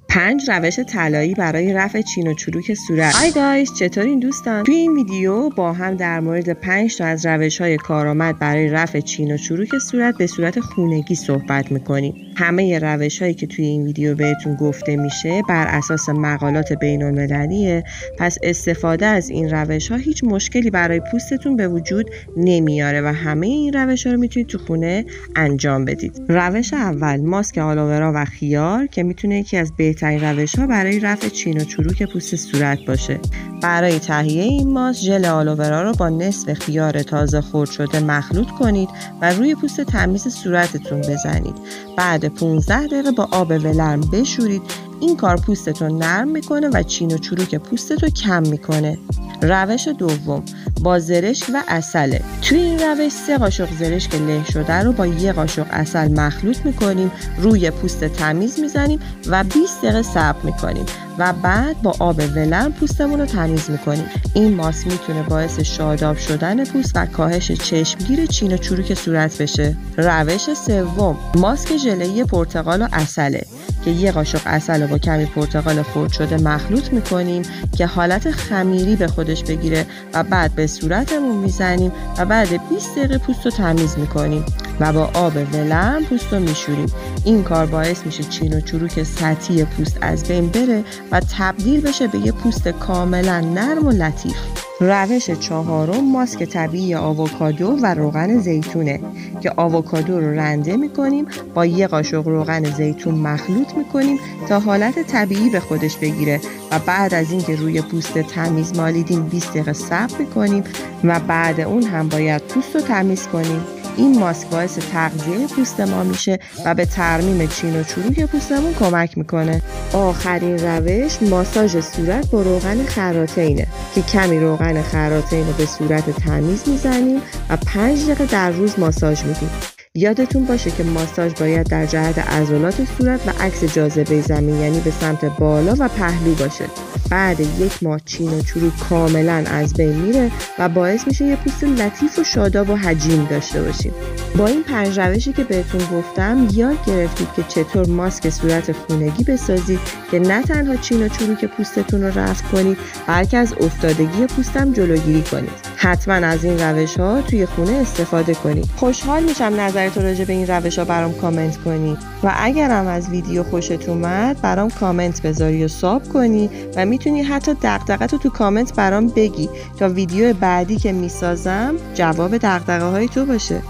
5 روش طلایی برای رفع چین و چروک صورت. های گایز، چطورین دوستان؟ توی این ویدیو با هم در مورد 5 تا از روش‌های کارآمد برای رفع چین و چروک صورت به صورت خونگی صحبت می‌کنیم. همه روش‌هایی که توی این ویدیو بهتون گفته میشه بر اساس مقالات بین‌المللیه، پس استفاده از این روش‌ها هیچ مشکلی برای پوستتون به وجود نمیاره و همه این روش‌ها رو میتونید تو خونه انجام بدید. روش اول، ماسک آلوورا و خیار که میتونه یکی از بهترین روش‌ها برای رفع چین و چروک پوست صورت باشه. برای تهیه این ماسک، ژل آلوورا رو با نصف خیار تازه خرد شده مخلوط کنید و روی پوست تمیز صورتتون بزنید. بعد 15 دقیقه با آب ولرم بشورید. این کار پوستتون نرم میکنه و چین و چروک پوستتو کم میکنه. روش دوم، با زرشک و عسله. توی این روش 3 قاشق زرشک له شده رو با 1 قاشق عسل مخلوط میکنیم، روی پوست تمیز میزنیم و 20 دقیقه صبر میکنیم و بعد با آب ولرم پوستمون رو تمیز میکنیم. این ماسک میتونه باعث شاداب شدن پوست و کاهش چشمگیر چین و چروک صورت بشه. روش سوم، ماسک ژله‌ای پرتقال و عسله که 1 قاشق عسل رو با کمی پرتقال خرد شده مخلوط میکنیم که حالت خمیری به خودش بگیره و بعد به صورتمون میزنیم و بعد 20 دقیقه پوست رو تمیز میکنیم و با آب ولرم پوست رو میشوریم. این کار باعث میشه چین و چروک سطحی پوست از بین بره و تبدیل بشه به یه پوست کاملا نرم و لطیف. روش چهارم، ماسک طبیعی آووکادو و روغن زیتونه که آووکادو رو رنده میکنیم، با 1 قاشق روغن زیتون مخلوط میکنیم تا حالت طبیعی به خودش بگیره و بعد از اینکه روی پوست تمیز مالیدیم 20 دقیقه صبر میکنیم و بعد اون هم باید پوست رو تمیز کنیم. این ماسک باعث تغذیه پوست ما میشه و به ترمیم چین و چروک پوستمون کمک میکنه. آخرین روش، ماساژ صورت با روغن خراتینه که کمی روغن خراتین رو به صورت تمیز میزنیم و 5 دقیقه در روز ماساژ میدیم. یادتون باشه که ماساژ باید در جهت عضلات صورت و عکس جاذبه زمین، یعنی به سمت بالا و پهلو باشه. بعد 1 ماه چین و چروک کاملا از بین میره و باعث میشه یه پوست لطیف و شاداب و حجیم داشته باشیم. با این 5 روشی که بهتون گفتم یاد گرفتید که چطور ماسک صورت خونگی بسازید که نه تنها چین و چروک پوستتون رو رفع کنید، بلکه از افتادگی پوستم جلوگیری کنید. حتما از این روش‌ها توی خونه استفاده کنید. خوشحال میشم نظرت رو راجع به این روش‌ها برام کامنت کنی و اگرم از ویدیو خوشت اومد برام کامنت بذاری و ساب کنی و میتونی حتی دغدغه‌تو تو کامنت برام بگی تا ویدیو بعدی که میسازم جواب دغدغه‌های تو باشه.